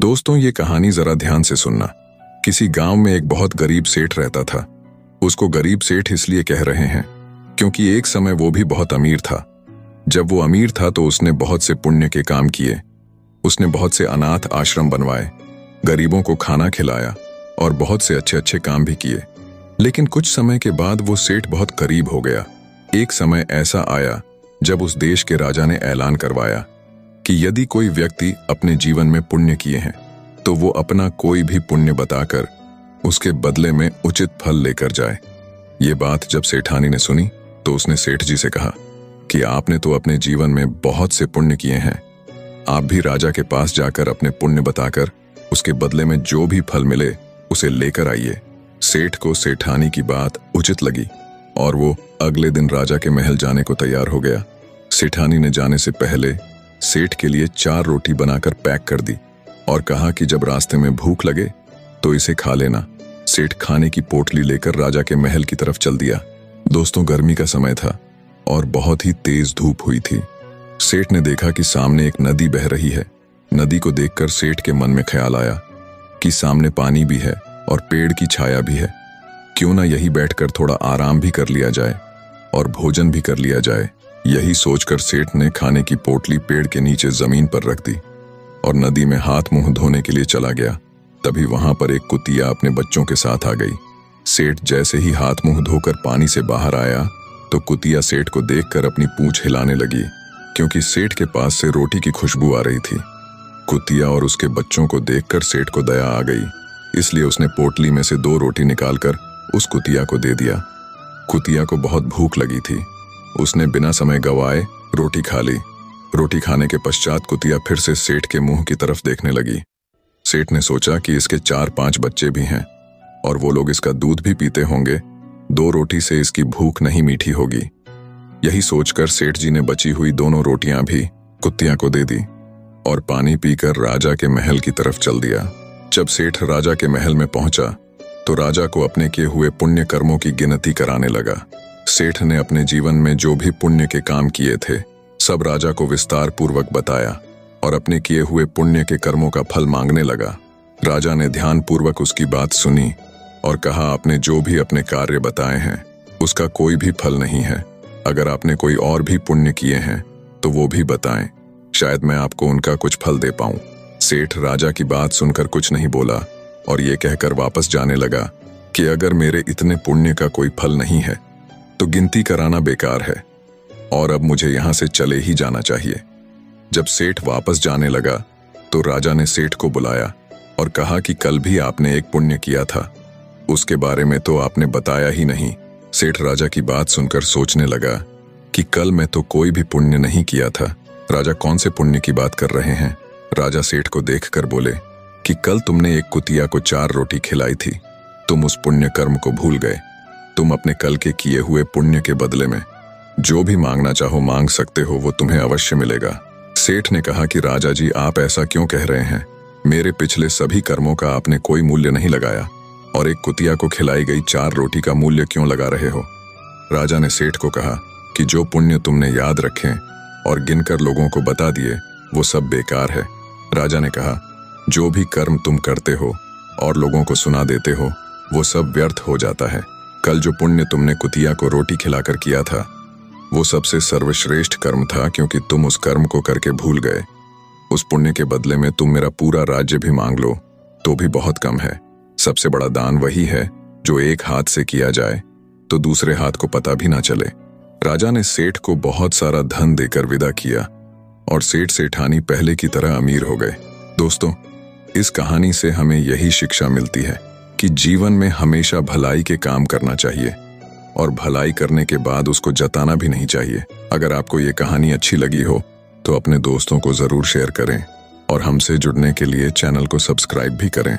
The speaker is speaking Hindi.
दोस्तों, ये कहानी जरा ध्यान से सुनना। किसी गांव में एक बहुत गरीब सेठ रहता था। उसको गरीब सेठ इसलिए कह रहे हैं क्योंकि एक समय वो भी बहुत अमीर था। जब वो अमीर था तो उसने बहुत से पुण्य के काम किए। उसने बहुत से अनाथ आश्रम बनवाए, गरीबों को खाना खिलाया और बहुत से अच्छे अच्छे काम भी किए। लेकिन कुछ समय के बाद वो सेठ बहुत गरीब हो गया। एक समय ऐसा आया जब उस देश के राजा ने ऐलान करवाया कि यदि कोई व्यक्ति अपने जीवन में पुण्य किए हैं तो वो अपना कोई भी पुण्य बताकर उसके बदले में उचित फल लेकर जाए। ये बात जब सेठानी ने सुनी तो उसने सेठ जी से कहा कि आपने तो अपने जीवन में बहुत से पुण्य किए हैं, आप भी राजा के पास जाकर अपने पुण्य बताकर उसके बदले में जो भी फल मिले उसे लेकर आइए। सेठ को सेठानी की बात उचित लगी और वो अगले दिन राजा के महल जाने को तैयार हो गया। सेठानी ने जाने से पहले सेठ के लिए 4 रोटी बनाकर पैक कर दी और कहा कि जब रास्ते में भूख लगे तो इसे खा लेना। सेठ खाने की पोटली लेकर राजा के महल की तरफ चल दिया। दोस्तों, गर्मी का समय था और बहुत ही तेज धूप हुई थी। सेठ ने देखा कि सामने एक नदी बह रही है। नदी को देखकर सेठ के मन में ख्याल आया कि सामने पानी भी है और पेड़ की छाया भी है, क्यों ना यही बैठकर थोड़ा आराम भी कर लिया जाए और भोजन भी कर लिया जाए। यही सोचकर सेठ ने खाने की पोटली पेड़ के नीचे जमीन पर रख दी और नदी में हाथ मुंह धोने के लिए चला गया। तभी वहां पर एक कुतिया अपने बच्चों के साथ आ गई। सेठ जैसे ही हाथ मुंह धोकर पानी से बाहर आया तो कुतिया सेठ को देखकर अपनी पूंछ हिलाने लगी, क्योंकि सेठ के पास से रोटी की खुशबू आ रही थी। कुतिया और उसके बच्चों को देखकर सेठ को दया आ गई, इसलिए उसने पोटली में से 2 रोटी निकालकर उस कुतिया को दे दिया। कुतिया को बहुत भूख लगी थी। उसने बिना समय गवाए रोटी खा ली। रोटी खाने के पश्चात कुतिया फिर से सेठ के मुंह की तरफ देखने लगी। सेठ ने सोचा कि इसके 4-5 बच्चे भी हैं और वो लोग इसका दूध भी पीते होंगे, 2 रोटी से इसकी भूख नहीं मीठी होगी। यही सोचकर सेठ जी ने बची हुई दोनों रोटियां भी कुतिया को दे दी और पानी पीकर राजा के महल की तरफ चल दिया। जब सेठ राजा के महल में पहुंचा तो राजा को अपने किए हुए पुण्य कर्मों की गिनती कराने लगा। सेठ ने अपने जीवन में जो भी पुण्य के काम किए थे सब राजा को विस्तार पूर्वक बताया और अपने किए हुए पुण्य के कर्मों का फल मांगने लगा। राजा ने ध्यान पूर्वक उसकी बात सुनी और कहा, आपने जो भी अपने कार्य बताए हैं उसका कोई भी फल नहीं है। अगर आपने कोई और भी पुण्य किए हैं तो वो भी बताएं, शायद मैं आपको उनका कुछ फल दे पाऊं। सेठ राजा की बात सुनकर कुछ नहीं बोला और ये कहकर वापस जाने लगा कि अगर मेरे इतने पुण्य का कोई फल नहीं है तो गिनती कराना बेकार है और अब मुझे यहां से चले ही जाना चाहिए। जब सेठ वापस जाने लगा तो राजा ने सेठ को बुलाया और कहा कि कल भी आपने एक पुण्य किया था, उसके बारे में तो आपने बताया ही नहीं। सेठ राजा की बात सुनकर सोचने लगा कि कल मैं तो कोई भी पुण्य नहीं किया था। राजा कौन से पुण्य की बात कर रहे हैं? राजा सेठ को देखकर बोले कि कल तुमने एक कुतिया को 4 रोटी खिलाई थी, तुम उस पुण्य कर्म को भूल गए। तुम अपने कल के किए हुए पुण्य के बदले में जो भी मांगना चाहो मांग सकते हो, वो तुम्हें अवश्य मिलेगा। सेठ ने कहा कि राजा जी, आप ऐसा क्यों कह रहे हैं? मेरे पिछले सभी कर्मों का आपने कोई मूल्य नहीं लगाया और एक कुतिया को खिलाई गई 4 रोटी का मूल्य क्यों लगा रहे हो? राजा ने सेठ को कहा कि जो पुण्य तुमने याद रखे और गिनकर लोगों को बता दिए वो सब बेकार है। राजा ने कहा, जो भी कर्म तुम करते हो और लोगों को सुना देते हो वो सब व्यर्थ हो जाता है। कल जो पुण्य तुमने कुतिया को रोटी खिलाकर किया था वो सबसे सर्वश्रेष्ठ कर्म था, क्योंकि तुम उस कर्म को करके भूल गए। उस पुण्य के बदले में तुम मेरा पूरा राज्य भी मांग लो तो भी बहुत कम है। सबसे बड़ा दान वही है जो एक हाथ से किया जाए तो दूसरे हाथ को पता भी ना चले। राजा ने सेठ को बहुत सारा धन देकर विदा किया और सेठ सेठानी पहले की तरह अमीर हो गए। दोस्तों, इस कहानी से हमें यही शिक्षा मिलती है कि जीवन में हमेशा भलाई के काम करना चाहिए और भलाई करने के बाद उसको जताना भी नहीं चाहिए। अगर आपको ये कहानी अच्छी लगी हो तो अपने दोस्तों को जरूर शेयर करें और हमसे जुड़ने के लिए चैनल को सब्सक्राइब भी करें।